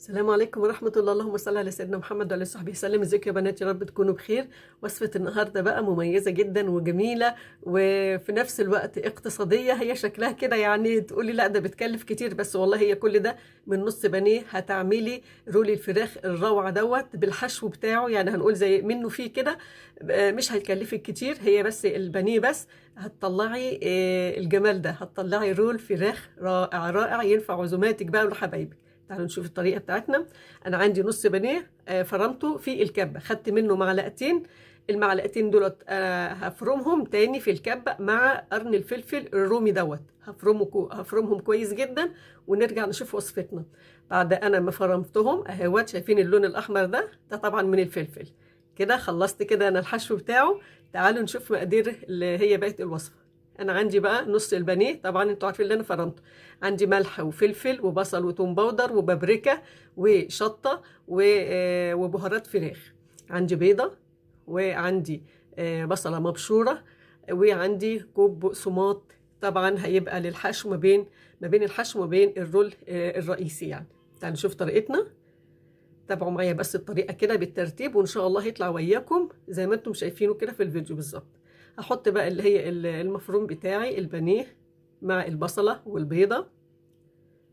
السلام عليكم ورحمة الله. اللهم صل على سيدنا محمد وعلى صحبه وسلم. ازيكم يا بنات؟ يا رب تكونوا بخير. وصفة النهاردة بقى مميزة جدا وجميلة وفي نفس الوقت اقتصادية. هي شكلها كده يعني تقولي لا ده بتكلف كتير، بس والله هي كل ده من نص بانيه. هتعملي رولي الفراخ الروعة دوت بالحشو بتاعه، يعني هنقول زي منه فيه كده. مش هيكلفك كتير، هي بس البانيه بس. هتطلعي الجمال ده، هتطلعي رول فراخ رائع رائع ينفع عزوماتك بقى ولحبايبك. تعالوا نشوف الطريقة بتاعتنا. أنا عندي نص بانيه فرمته في الكبة، خدت منه معلقتين. المعلقتين دولت هفرمهم تاني في الكبة مع قرن الفلفل الرومي دوت. هفرمهم كويس جدا ونرجع نشوف وصفتنا. بعد أنا ما فرمتهم أهوت، شايفين اللون الأحمر ده طبعا من الفلفل. كده خلصت كده أنا الحشو بتاعه. تعالوا نشوف مقادير اللي هي بقت الوصفة. انا عندي بقى نص البانيه، طبعا انتوا عارفين اللي انا فرمته. عندي ملح وفلفل وبصل وتوم باودر وبابريكا وشطه وبهارات فراخ. عندي بيضه، وعندي بصله مبشوره، وعندي كوب بقسماط. طبعا هيبقى للحشو ما بين الحشو وما بين الرول الرئيسي يعني. تعالوا نشوف طريقتنا. تابعوا معايا بس الطريقه كده بالترتيب، وان شاء الله هيطلع وياكم زي ما انتم شايفينه كده في الفيديو بالظبط. هحط بقى اللي هي المفروم بتاعي البانيه مع البصله والبيضه،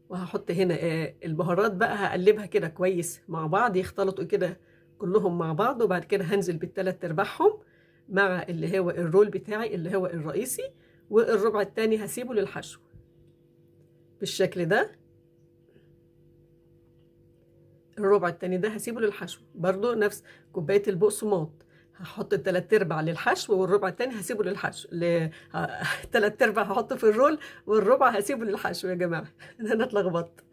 وهحط هنا البهارات بقى. هقلبها كده كويس مع بعض يختلطوا كده كلهم مع بعض، وبعد كده هنزل بالتلات ارباعهم مع اللي هو الرول بتاعي اللي هو الرئيسي، والربع التاني هسيبه للحشو بالشكل ده. الربع التاني ده هسيبه للحشو برضو نفس كوباية البقسماط. هحط التلات ارباع للحشو والربع التاني هسيبه للحشو تلات ارباع هحطه في الرول والربع هسيبه للحشو يا جماعة. انا اتلخبطت.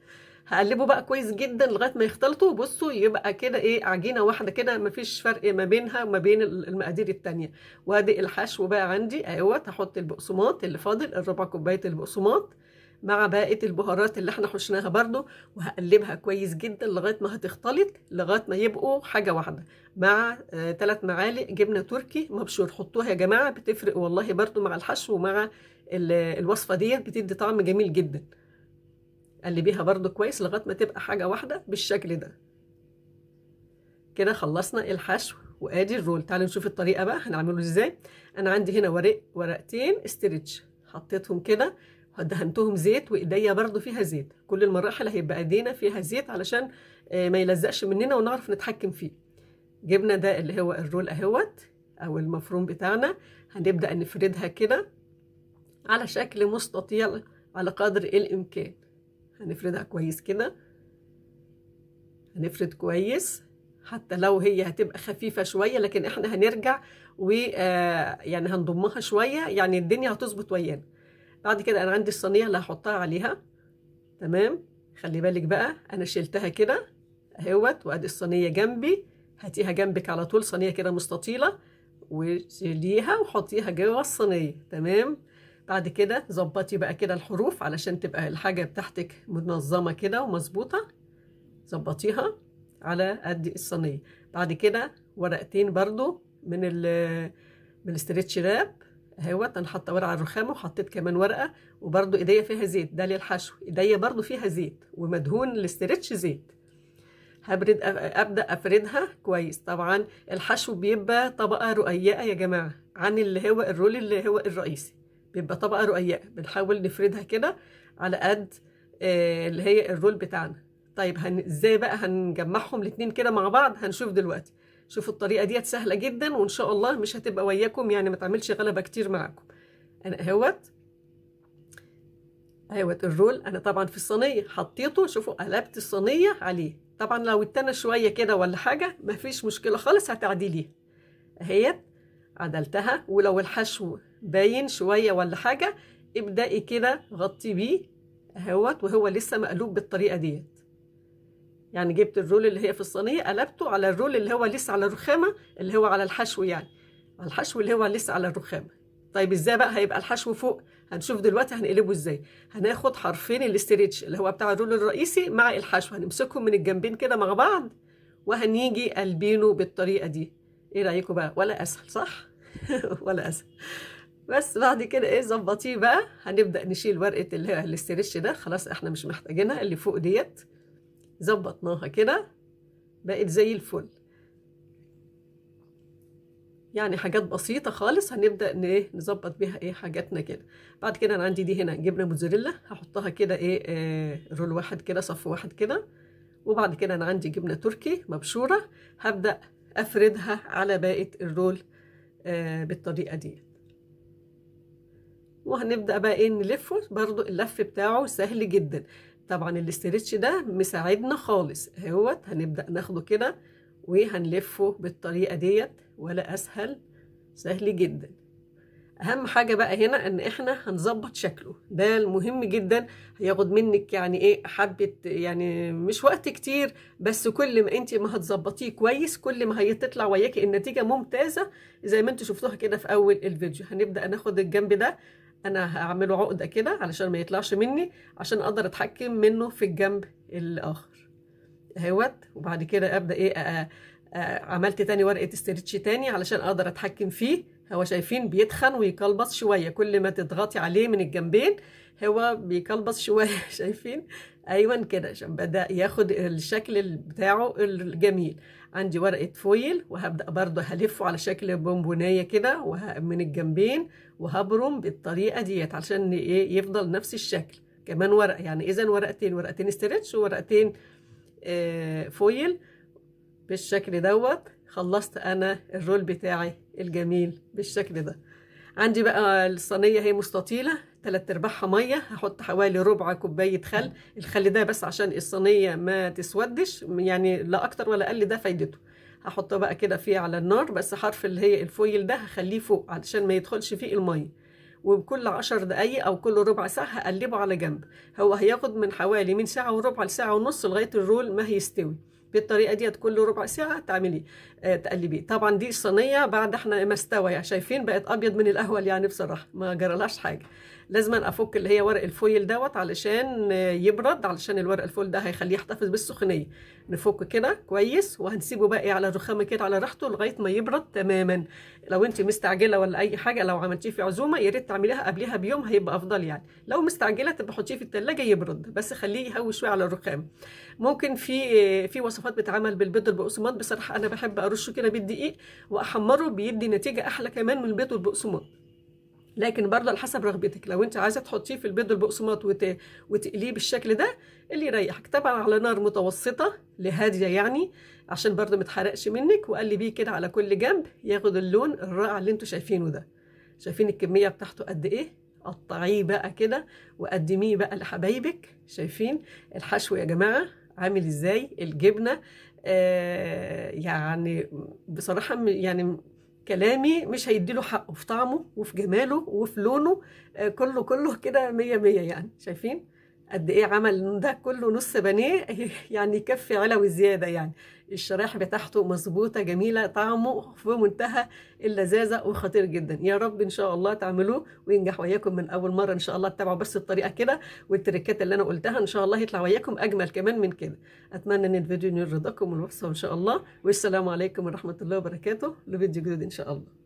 هقلبه بقى كويس جدا لغاية ما يختلطوا. بصوا يبقى كده ايه، عجينة واحدة كده، مفيش فرق ما بينها وما بين المقادير التانية. وادي الحشو بقى عندي اهوت. هحط البقسماط اللي فاضل، الربع كوباية البقسماط مع باقي البهارات اللي احنا حشناها برضو، وهقلبها كويس جدا لغايه ما هتختلط، لغايه ما يبقوا حاجه واحده. مع 3 معالق جبنه تركي مبشور. حطوها يا جماعه، بتفرق والله برضو مع الحشو ومع الوصفه ديت، بتدي طعم جميل جدا. قلبيها برضو كويس لغايه ما تبقى حاجه واحده بالشكل ده. كده خلصنا الحشو وادي الرول. تعالوا نشوف الطريقه بقى هنعمله ازاي. انا عندي هنا ورقتين استرتش، حطيتهم كده ودهنتهم زيت، وايديا برضو فيها زيت. كل المراحل هيبقى ايدينا فيها زيت علشان ما يلزقش مننا ونعرف نتحكم فيه. جبنا ده اللي هو الرول اهوت او المفروم بتاعنا. هنبدأ نفردها كده على شكل مستطيل على قدر الامكان. هنفردها كويس كده، هنفرد كويس حتى لو هي هتبقى خفيفة شوية، لكن احنا هنرجع يعني هنضمها شوية، يعني الدنيا هتظبط ويانا. بعد كده انا عندي الصينية اللي هحطها عليها. تمام، خلي بالك بقى انا شلتها كده اهوت، وادي الصينية جنبي. هاتيها جنبك على طول، صينية كده مستطيلة، وشيليها وحطيها جوه الصينية. تمام. بعد كده ظبطي بقى كده الحروف علشان تبقى الحاجة بتاعتك منظمة كده ومظبوطة. ظبطيها على قد الصينيه. بعد كده ورقتين برضو من الاسترتش راب اهوت. انا حاطه ورقه على الرخامه وحطيت كمان ورقه، وبرضو ايديا فيها زيت، ده للحشو. ايديا برضو فيها زيت ومدهون الاسترتش زيت. ابدا افردها كويس. طبعا الحشو بيبقى طبقه رقيقه يا جماعه، عن اللي هو الرول اللي هو الرئيسي بيبقى طبقه رقيقه. بنحاول نفردها كده على قد اللي هي الرول بتاعنا. طيب ازاي بقى هنجمعهم الاتنين كده مع بعض؟ هنشوف دلوقتي. شوفوا الطريقه ديت سهله جدا، وان شاء الله مش هتبقى وياكم يعني ما تعملش غلبه كتير معاكم. انا اهوت الرول. انا طبعا في الصينيه حطيته، شوفوا قلبت الصينيه عليه. طبعا لو اتنى شويه كده ولا حاجه مفيش مشكله خالص، هتعدليها اهيت. عدلتها. ولو الحشو باين شويه ولا حاجه ابدأي كده غطي بيه اهوت، وهو لسه مقلوب بالطريقه ديت. يعني جبت الرول اللي هي في الصينيه قلبته على الرول اللي هو لسه على الرخامه، اللي هو على الحشو يعني، على الحشو اللي هو لسه على الرخامه. طيب ازاي بقى هيبقى الحشو فوق؟ هنشوف دلوقتي هنقلبه ازاي. هناخد حرفين الاستريتش اللي هو بتاع الرول الرئيسي مع الحشو، هنمسكهم من الجنبين كده مع بعض، وهنيجي قلبينه بالطريقه دي. ايه رايكم بقى؟ ولا اسهل صح؟ ولا اسهل. بس بعد كده ايه، ظبطيه بقى. هنبدا نشيل ورقه اللي هي الاستريتش ده، خلاص احنا مش محتاجينها اللي فوق ديت. ظبطناها كده بقت زي الفل. يعني حاجات بسيطة خالص هنبدأ نظبط بيها حاجاتنا كده. بعد كده انا عندي دي هنا جبنة موتزاريلا، هحطها كده رول واحد كده، صف واحد كده. وبعد كده انا عندي جبنة تركي مبشورة، هبدأ افردها على باقي الرول بالطريقة دي. وهنبدأ بقى نلفه، برضو اللف بتاعه سهل جدا. طبعا الاسترتش ده مساعدنا خالص اهوت. هنبدأ ناخده كده وهنلفه بالطريقة ديت، ولا اسهل، سهل جدا. اهم حاجة بقى هنا ان احنا هنظبط شكله، ده المهم جدا. هياخد منك يعني حبة، يعني مش وقت كتير، بس كل ما انت ما هتظبطيه كويس كل ما هتطلع وياكي النتيجة ممتازة زي ما انتوا شفتوها كده في اول الفيديو. هنبدأ ناخد الجنب ده، انا هعمله عقدة كده علشان ما يطلعش مني، عشان اقدر اتحكم منه في الجنب الاخر اهوت. وبعد كده ابدا عملت تاني ورقه استرتش تاني علشان اقدر اتحكم فيه. هو شايفين بيتخن ويكلبص شويه، كل ما تضغطي عليه من الجنبين هو بيكلبص شويه شايفين؟ ايوه كده، عشان بدا ياخد الشكل بتاعه الجميل. عندي ورقه فويل وهبدا برضه هلفه على شكل بونبونيه كده من الجنبين، وهبرم بالطريقه ديت علشان يفضل نفس الشكل. كمان ورقه، يعني اذا ورقتين استرتش وورقتين فويل بالشكل دوت. خلصت انا الرول بتاعي الجميل بالشكل ده. عندي بقى الصينيه هي مستطيله 3/4 ميه، هحط حوالي ربع كوبايه خل. الخل ده بس عشان الصينيه ما تسودش، يعني لا اكتر ولا اقل، ده فايدته. هحطه بقى كده فيه على النار، بس حرف اللي هي الفويل ده هخليه فوق علشان ما يدخلش فيه الميه. وبكل 10 دقايق او كل ربع ساعه هقلبه على جنب. هو هياخد من حوالي من ساعه وربع لساعه ونص لغايه الرول ما هيستوي. بالطريقه ديت كل ربع ساعه تعملي تقلبيه. طبعا دي الصينيه بعد احنا ما استوى، يعني شايفين بقت ابيض من الاول، يعني بصراحه ما جرالهاش حاجه. لازم افك اللي هي ورق الفويل دوت علشان يبرد، علشان الورق الفويل ده هيخليه يحتفظ بالسخونيه. نفك كده كويس وهنسيبه بقى على الرخامه كده على راحته لغايه ما يبرد تماما. لو انت مستعجله ولا اي حاجه، لو عملتيه في عزومه يا ريت تعمليها قبلها بيوم، هيبقى افضل. يعني لو مستعجله تبقى حطيه في التلاجة يبرد، بس خليه يهوي شويه على الرخام. ممكن في وصفات بتتعمل بالبيض البقسماط، بصراحه انا بحب ارشه كده بالدقيق واحمره، بيدي نتيجه احلى كمان من البيض البقسماط. لكن برضه على حسب رغبتك، لو انت عايزه تحطيه في البيض البقسماط وتقليه بالشكل ده اللي يريحك. طبعا على نار متوسطه لهاديه يعني، عشان برضه ما يتحرقش منك. وقلبيه كده على كل جنب ياخد اللون الرائع اللي انتوا شايفينه ده. شايفين الكميه بتاعته قد ايه؟ قطعيه بقى كده وقدميه بقى لحبايبك. شايفين الحشو يا جماعه عامل ازاي؟ الجبنه يعني بصراحه يعني كلامي مش هيديله حقه في طعمه وفي جماله وفي لونه. كله كده مية مية. يعني شايفين قد ايه عمل ده كله نص بانيه يعني يكفي علوي زيادة يعني. الشرايح بتاعته مظبوطة جميلة، طعمه في منتهى اللذاذة وخطير جدا. يا رب ان شاء الله تعملوه وينجح وياكم من اول مرة ان شاء الله. تتابعوا بس الطريقة كده والتركات اللي انا قلتها، ان شاء الله يطلع وياكم اجمل كمان من كده. اتمنى ان الفيديو يرضاكم والوصفة ان شاء الله. والسلام عليكم ورحمة الله وبركاته، لفيديو جديد ان شاء الله.